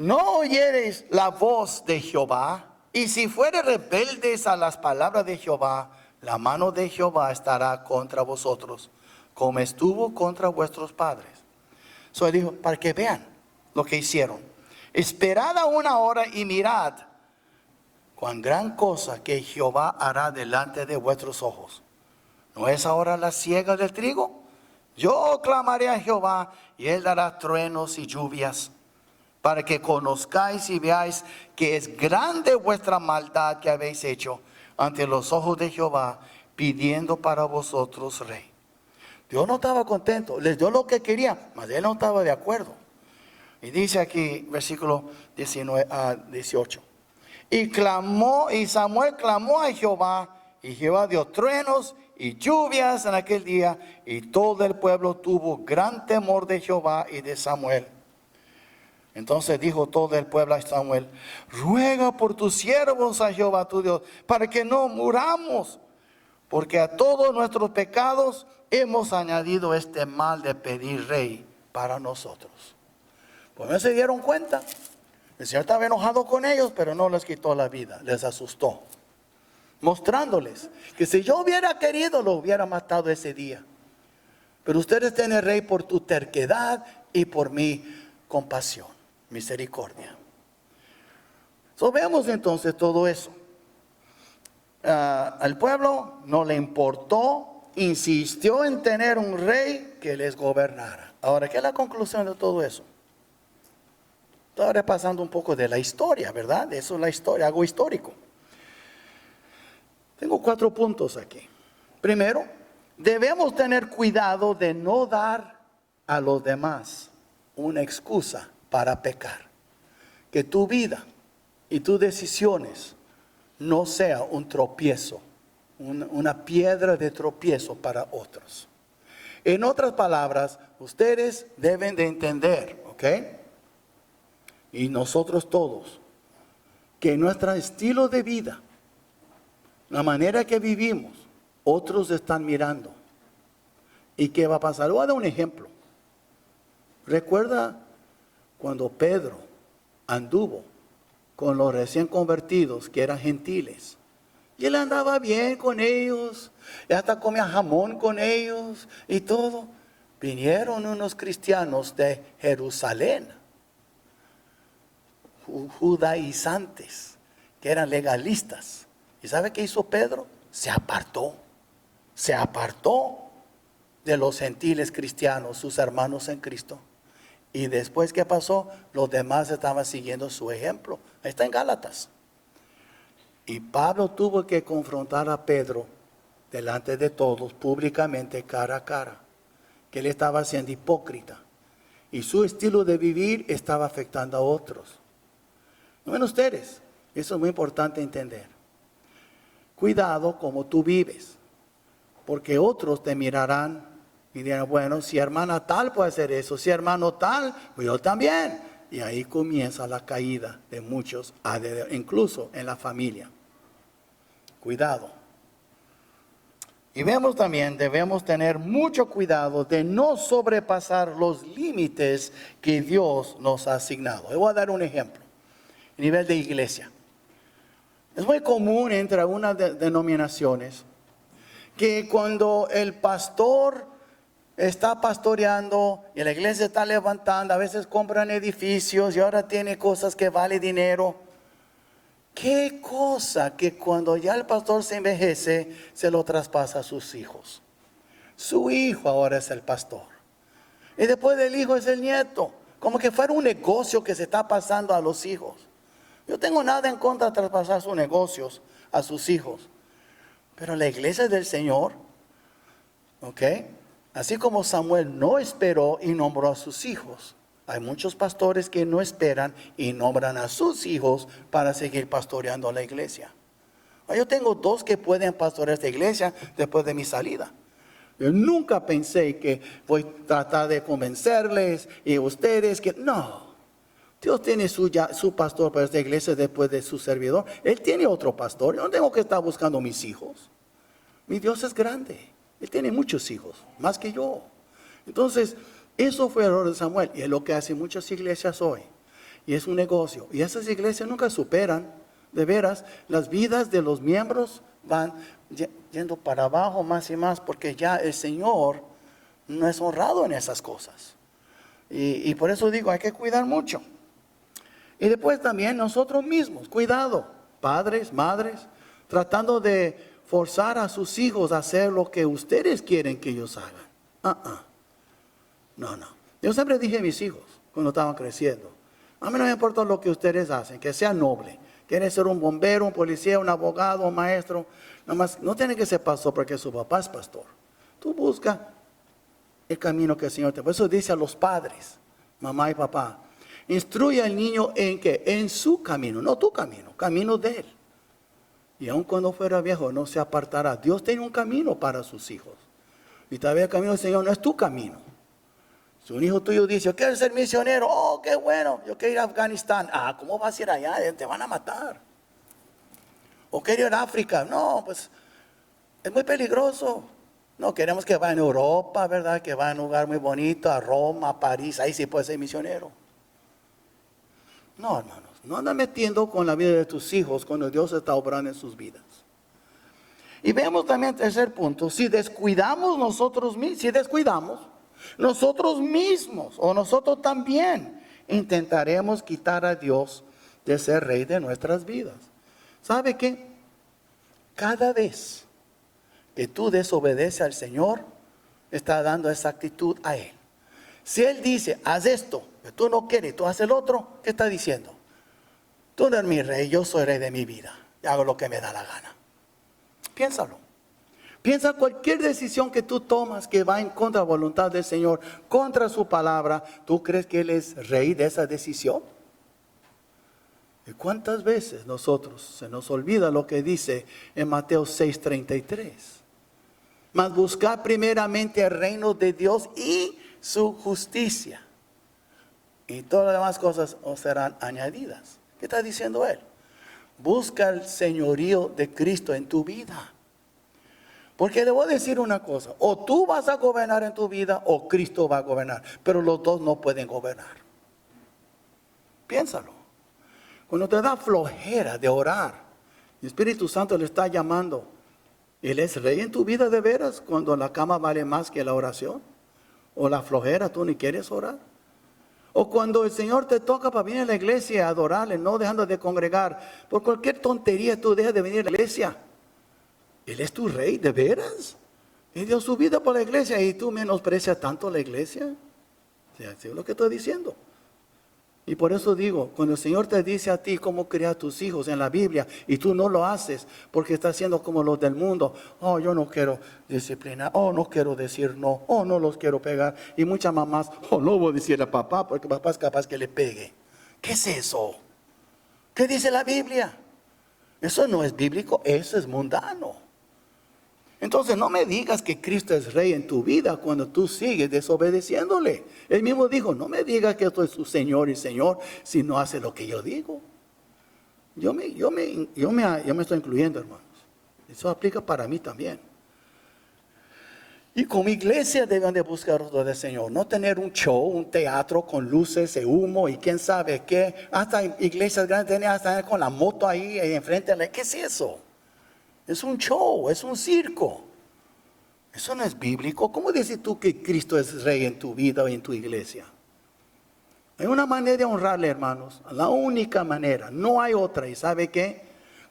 no oyereis la voz de Jehová, y si fuere rebeldes a las palabras de Jehová, la mano de Jehová estará contra vosotros, como estuvo contra vuestros padres. So él dijo, para que vean lo que hicieron. Esperad a una hora y mirad cuán gran cosa que Jehová hará delante de vuestros ojos. ¿No es ahora la siega del trigo? Yo clamaré a Jehová y él dará truenos y lluvias, para que conozcáis y veáis que es grande vuestra maldad que habéis hecho ante los ojos de Jehová, pidiendo para vosotros rey. Dios no estaba contento, les dio lo que querían, mas él no estaba de acuerdo. Y dice aquí, versículo 18. Y Samuel clamó a Jehová, y Jehová dio truenos y lluvias en aquel día, y todo el pueblo tuvo gran temor de Jehová y de Samuel. Entonces dijo todo el pueblo a Samuel, ruega por tus siervos a Jehová tu Dios, para que no muramos, porque a todos nuestros pecados hemos añadido este mal de pedir rey para nosotros. Pues no se dieron cuenta. El Señor estaba enojado con ellos, pero no les quitó la vida, les asustó, mostrándoles que si yo hubiera querido, lo hubiera matado ese día. Pero ustedes tienen rey por tu terquedad y por mi compasión, misericordia. Vemos entonces todo eso. Al pueblo no le importó, insistió en tener un rey que les gobernara. Ahora, ¿qué es la conclusión de todo eso? Estoy repasando un poco de la historia, ¿verdad? Eso es la historia, algo histórico. Tengo 4 puntos aquí. Primero, debemos tener cuidado de no dar a los demás una excusa para pecar. Que tu vida y tus decisiones no sea un tropiezo, una piedra de tropiezo para otros. En otras palabras, ustedes deben de entender, ¿ok? Y nosotros todos, que nuestro estilo de vida, la manera que vivimos, otros están mirando. ¿Y qué va a pasar? Voy a dar un ejemplo. Recuerda cuando Pedro anduvo con los recién convertidos que eran gentiles. Y él andaba bien con ellos, y hasta comía jamón con ellos y todo. Vinieron unos cristianos de Jerusalén, judaizantes, que eran legalistas. ¿Y sabe qué hizo Pedro? Se apartó de los gentiles cristianos, sus hermanos en Cristo. Y después, ¿qué pasó? Los demás estaban siguiendo su ejemplo. Ahí está en Gálatas. Y Pablo tuvo que confrontar a Pedro delante de todos, públicamente, cara a cara, que él estaba siendo hipócrita. Y su estilo de vivir estaba afectando a otros. No ven ustedes, eso es muy importante entender. Cuidado como tú vives, porque otros te mirarán y dirán, bueno, si hermana tal puede hacer eso, si hermano tal, pues yo también. Y ahí comienza la caída de muchos, incluso en la familia. Cuidado. Y vemos también, debemos tener mucho cuidado de no sobrepasar los límites que Dios nos ha asignado. Le voy a dar un ejemplo. A nivel de iglesia. Es muy común entre algunas denominaciones que cuando el pastor está pastoreando y la iglesia está levantando, a veces compran edificios y ahora tiene cosas que valen dinero. Qué cosa que cuando ya el pastor se envejece, se lo traspasa a sus hijos. Su hijo ahora es el pastor. Y después del hijo es el nieto. Como que fuera un negocio que se está pasando a los hijos. Yo tengo nada en contra de traspasar sus negocios a sus hijos. Pero la iglesia del Señor, ¿ok? Así como Samuel no esperó y nombró a sus hijos, hay muchos pastores que no esperan y nombran a sus hijos para seguir pastoreando a la iglesia. Yo tengo 2 que pueden pastorear esta iglesia después de mi salida. Yo nunca pensé que voy a tratar de convencerles y ustedes que no. Dios tiene su pastor para esta iglesia después de su servidor. Él tiene otro pastor. Yo no tengo que estar buscando mis hijos. Mi Dios es grande. Él tiene muchos hijos, más que yo. Entonces, eso fue el error de Samuel. Y es lo que hacen muchas iglesias hoy. y es un negocio. Y esas iglesias nunca superan, de veras, las vidas de los miembros van yendo para abajo más y más, porque ya el Señor no es honrado en esas cosas. Y por eso digo, hay que cuidar mucho. Y después también nosotros mismos, cuidado, padres, madres, tratando de forzar a sus hijos a hacer lo que ustedes quieren que ellos hagan. No. Yo siempre dije a mis hijos, cuando estaban creciendo, a mí no me importa lo que ustedes hacen, que sea noble. Quieren ser un bombero, un policía, un abogado, un maestro. Nada más, no tiene que ser pastor porque su papá es pastor. Tú busca el camino que el Señor te... Por eso dice a los padres, mamá y papá, instruye al niño en que en su camino, no tu camino, camino de él. Y aun cuando fuera viejo no se apartará. Dios tiene un camino para sus hijos. Y tal vez el camino del Señor no es tu camino. Si un hijo tuyo dice, yo quiero ser misionero, oh, qué bueno, yo quiero ir a Afganistán. Ah, ¿cómo vas a ir allá? Te van a matar. O quiero ir a África. No, pues es muy peligroso. No, queremos que vaya a Europa, ¿verdad? Que vaya a un lugar muy bonito, a Roma, a París, ahí sí puede ser misionero. No, hermanos, no andan metiendo con la vida de tus hijos cuando Dios está obrando en sus vidas. Y vemos también el tercer punto, si descuidamos nosotros mismos o nosotros también intentaremos quitar a Dios de ser rey de nuestras vidas. ¿Sabe qué? Cada vez que tú desobedeces al Señor, está dando esa actitud a Él. Si Él dice, haz esto, que tú no quieres, tú haces el otro, ¿qué está diciendo? Tú no eres mi rey, yo soy rey de mi vida. Y hago lo que me da la gana. Piénsalo. Piensa cualquier decisión que tú tomas que va en contra de la voluntad del Señor, contra su palabra. ¿Tú crees que Él es rey de esa decisión? ¿Y cuántas veces nosotros se nos olvida lo que dice en Mateo 6:33? Mas buscar primeramente el reino de Dios y su justicia. Y todas las demás cosas os serán añadidas. ¿Qué está diciendo Él? Busca el señorío de Cristo en tu vida. Porque le voy a decir una cosa, o tú vas a gobernar en tu vida o Cristo va a gobernar, pero los dos no pueden gobernar. Piénsalo. Cuando te da flojera de orar, el Espíritu Santo le está llamando, ¿Él es rey en tu vida de veras cuando la cama vale más que la oración? ¿O la flojera tú ni quieres orar? O cuando el Señor te toca para venir a la iglesia a adorarle, no dejando de congregar, por cualquier tontería tú dejas de venir a la iglesia. Él es tu rey, ¿de veras? Él dio su vida por la iglesia y tú menosprecias tanto la iglesia. O sea, es lo que estoy diciendo. Y por eso digo, cuando el Señor te dice a ti cómo criar a tus hijos en la Biblia y tú no lo haces porque estás siendo como los del mundo. Oh, yo no quiero disciplinar. Oh, no quiero decir no. Oh, no los quiero pegar. Y muchas mamás, oh, no voy a decirle a papá porque papá es capaz que le pegue. ¿Qué es eso? ¿Qué dice la Biblia? Eso no es bíblico, eso es mundano. Entonces no me digas que Cristo es rey en tu vida cuando tú sigues desobedeciéndole. Él mismo dijo, no me digas que esto es su Señor y Señor si no hace lo que yo digo. Yo me estoy incluyendo, hermanos. Eso aplica para mí también. Y como iglesia deben de buscar lo del Señor. No tener un show, un teatro con luces y humo y quién sabe qué. Hasta iglesias grandes tienen hasta con la moto ahí enfrente. ¿Qué es eso? Es un show, es un circo. Eso no es bíblico. ¿Cómo dices tú que Cristo es rey en tu vida o en tu iglesia? Hay una manera de honrarle, hermanos. La única manera, no hay otra. ¿Y sabe qué?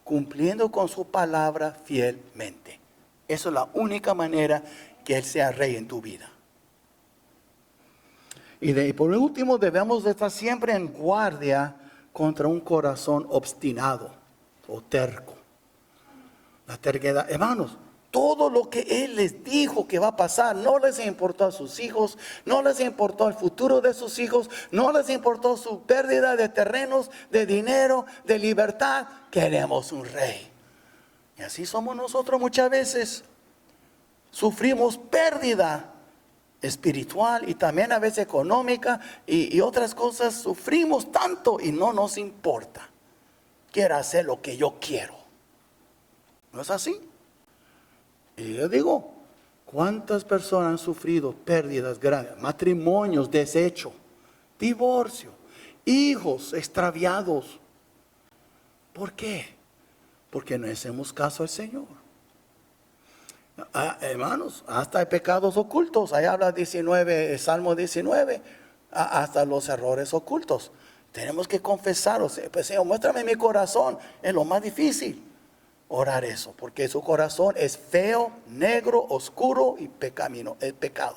Cumpliendo con su palabra fielmente. Esa es la única manera que Él sea rey en tu vida. Y por último, debemos de estar siempre en guardia contra un corazón obstinado o terco. La terquedad, hermanos, todo lo que Él les dijo que va a pasar, no les importó a sus hijos, no les importó el futuro de sus hijos, no les importó su pérdida de terrenos, de dinero, de libertad. Queremos un rey. Y así somos nosotros muchas veces. Sufrimos pérdida espiritual y también a veces económica y otras cosas. Sufrimos tanto y no nos importa. Quiero hacer lo que yo quiero. ¿No es así? Y yo digo, ¿cuántas personas han sufrido pérdidas grandes? Matrimonios, desecho, divorcio. hijos extraviados. ¿Por qué? Porque no hacemos caso al Señor. Hermanos, hasta hay pecados ocultos. Ahí habla 19, Salmo 19, hasta los errores ocultos. Tenemos que confesarlos. Pues, Señor, muéstrame mi corazón. Es lo más difícil, orar eso, porque su corazón es feo, negro, oscuro y pecado.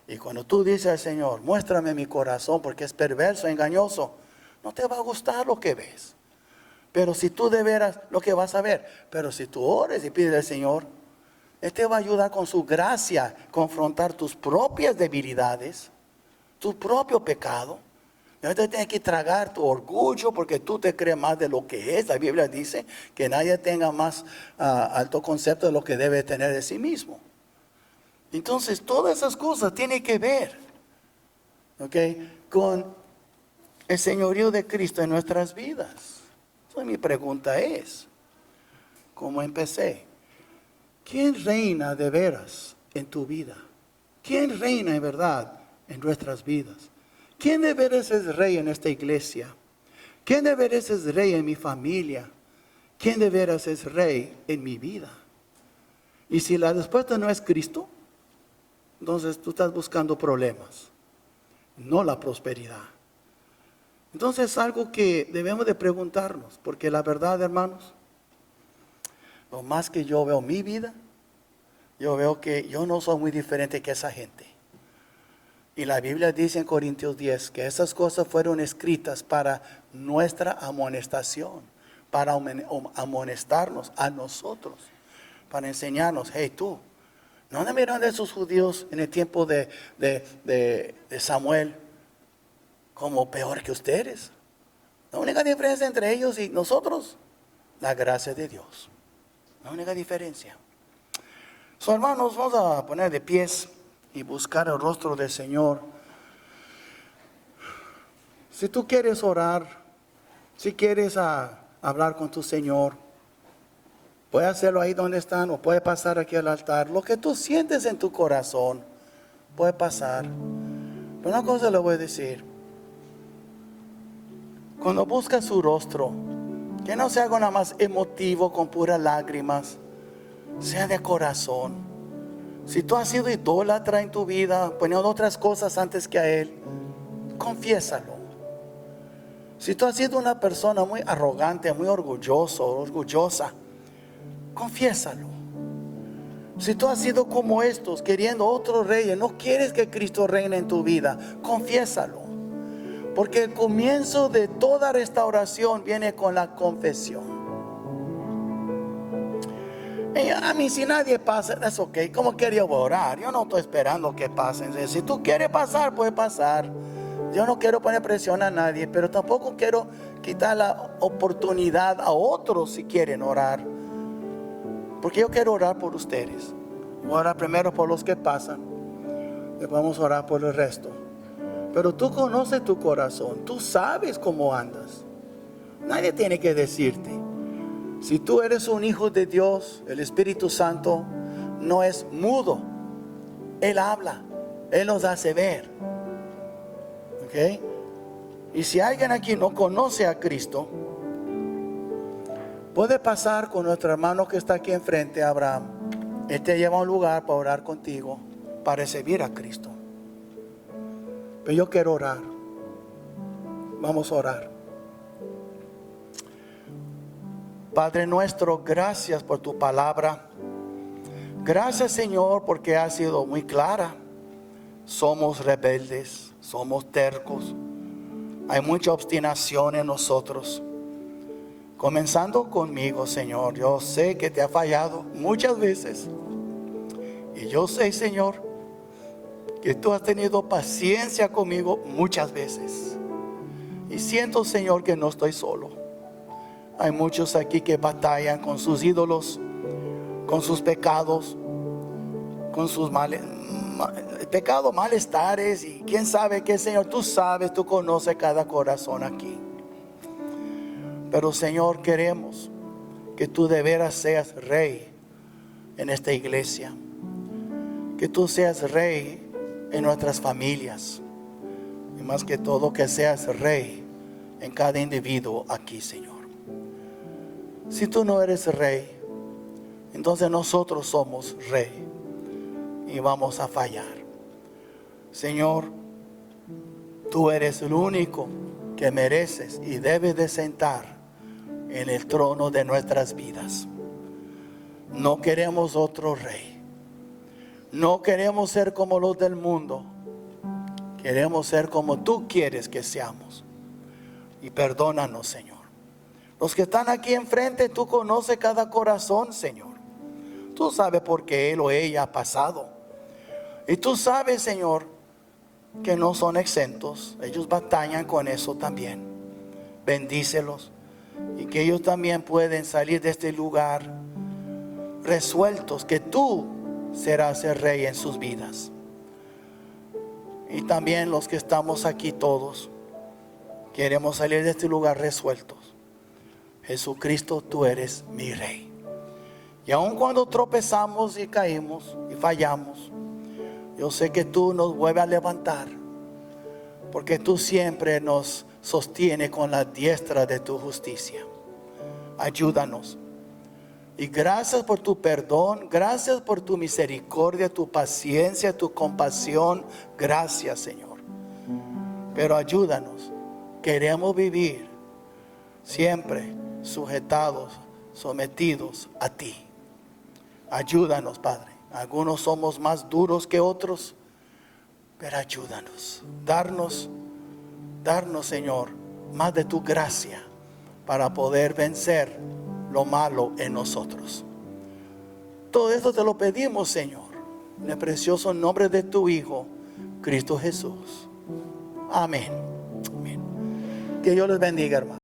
Y cuando tú dices al Señor, muéstrame mi corazón porque es perverso, engañoso, no te va a gustar lo que ves. Pero si tú de veras lo que vas a ver, pero si tú ores y pides al Señor, Él te va a ayudar con su gracia a confrontar tus propias debilidades, tu propio pecado. No te tienes que tragar tu orgullo porque tú te crees más de lo que es. La Biblia dice que nadie tenga más alto concepto de lo que debe tener de sí mismo. Entonces, todas esas cosas tienen que ver, ¿ok?, con el señorío de Cristo en nuestras vidas. Entonces, mi pregunta es, ¿cómo empecé? ¿Quién reina de veras en tu vida? ¿Quién reina en verdad en nuestras vidas? ¿Quién de veras es rey en esta iglesia? ¿Quién de veras es rey en mi familia? ¿Quién de veras es rey en mi vida? Y si la respuesta no es Cristo, entonces tú estás buscando problemas, no la prosperidad. Entonces es algo que debemos de preguntarnos, porque la verdad, hermanos, lo más que yo veo mi vida, yo veo que yo no soy muy diferente que esa gente. Y la Biblia dice en Corintios 10 que esas cosas fueron escritas para nuestra amonestación, para amonestarnos a nosotros, para enseñarnos, hey tú, no me miraron de esos judíos en el tiempo de Samuel como peor que ustedes. La única diferencia entre ellos y nosotros, la gracia de Dios. La única diferencia. Hermanos, vamos a poner de pies y buscar el rostro del Señor. Si tú quieres orar, si quieres hablar con tu Señor, puedes hacerlo ahí donde están o puede pasar aquí al altar. Lo que tú sientes en tu corazón puede pasar. Pero una cosa le voy a decir. Cuando buscas su rostro, que no sea algo nada más emotivo con puras lágrimas, sea de corazón. Si tú has sido idólatra en tu vida, poniendo otras cosas antes que a Él, confiésalo. Si tú has sido una persona muy arrogante, muy orgullosa, confiésalo. Si tú has sido como estos, queriendo otro rey, no quieres que Cristo reine en tu vida, confiésalo. Porque el comienzo de toda restauración viene con la confesión. A mí si nadie pasa, es ok. ¿Cómo quería orar? Yo no estoy esperando que pasen. Si tú quieres pasar, puede pasar. Yo no quiero poner presión a nadie, pero tampoco quiero quitar la oportunidad a otros si quieren orar. Porque yo quiero orar por ustedes. Voy a orar primero por los que pasan. Después vamos a orar por el resto. Pero tú conoces tu corazón. Tú sabes cómo andas. Nadie tiene que decirte. Si tú eres un hijo de Dios, el Espíritu Santo no es mudo. Él habla. Él nos hace ver. ¿Ok? Y si alguien aquí no conoce a Cristo, puede pasar con nuestro hermano que está aquí enfrente, Abraham. Él te lleva a un lugar para orar contigo, para recibir a Cristo. Pero yo quiero orar. Vamos a orar. Padre nuestro, gracias por tu palabra. Gracias, Señor, porque ha sido muy clara. Somos rebeldes, somos tercos. Hay mucha obstinación en nosotros. Comenzando conmigo, Señor, yo sé que te ha fallado muchas veces. Y yo sé, Señor, que tú has tenido paciencia conmigo muchas veces. Y siento, Señor, que no estoy solo. Hay muchos aquí que batallan con sus ídolos, con sus pecados, con sus pecados, malestares y quién sabe qué, Señor. Tú sabes, tú conoces cada corazón aquí. Pero, Señor, queremos que tú de veras seas rey en esta iglesia. Que tú seas rey en nuestras familias, Y más que todo que seas rey en cada individuo aquí, Señor. Si tú no eres rey, entonces nosotros somos rey y vamos a fallar. Señor, tú eres el único que mereces y debes de sentar en el trono de nuestras vidas. No queremos otro rey. No queremos ser como los del mundo. Queremos ser como tú quieres que seamos. Y perdónanos, Señor. Los que están aquí enfrente, tú conoces cada corazón, Señor. Tú sabes por qué él o ella ha pasado. Y tú sabes, Señor, que no son exentos. Ellos batallan con eso también. Bendícelos. Y que ellos también pueden salir de este lugar resueltos que tú serás el rey en sus vidas. Y también los que estamos aquí todos queremos salir de este lugar resueltos. Jesucristo, tú eres mi rey. Y aun cuando tropezamos y caímos y fallamos, yo sé que tú nos vuelves a levantar, porque tú siempre nos sostienes con la diestra de tu justicia. Ayúdanos. Y gracias por tu perdón, gracias por tu misericordia, tu paciencia, tu compasión. Gracias, Señor. Pero ayúdanos. Queremos vivir siempre sujetados, sometidos a ti. Ayúdanos, Padre. Algunos somos más duros que otros, pero ayúdanos. Darnos, Señor, más de tu gracia para poder vencer lo malo en nosotros. Todo esto te lo pedimos, Señor, en el precioso nombre de tu Hijo, Cristo Jesús. Amén. Amén. Que Dios les bendiga, hermano.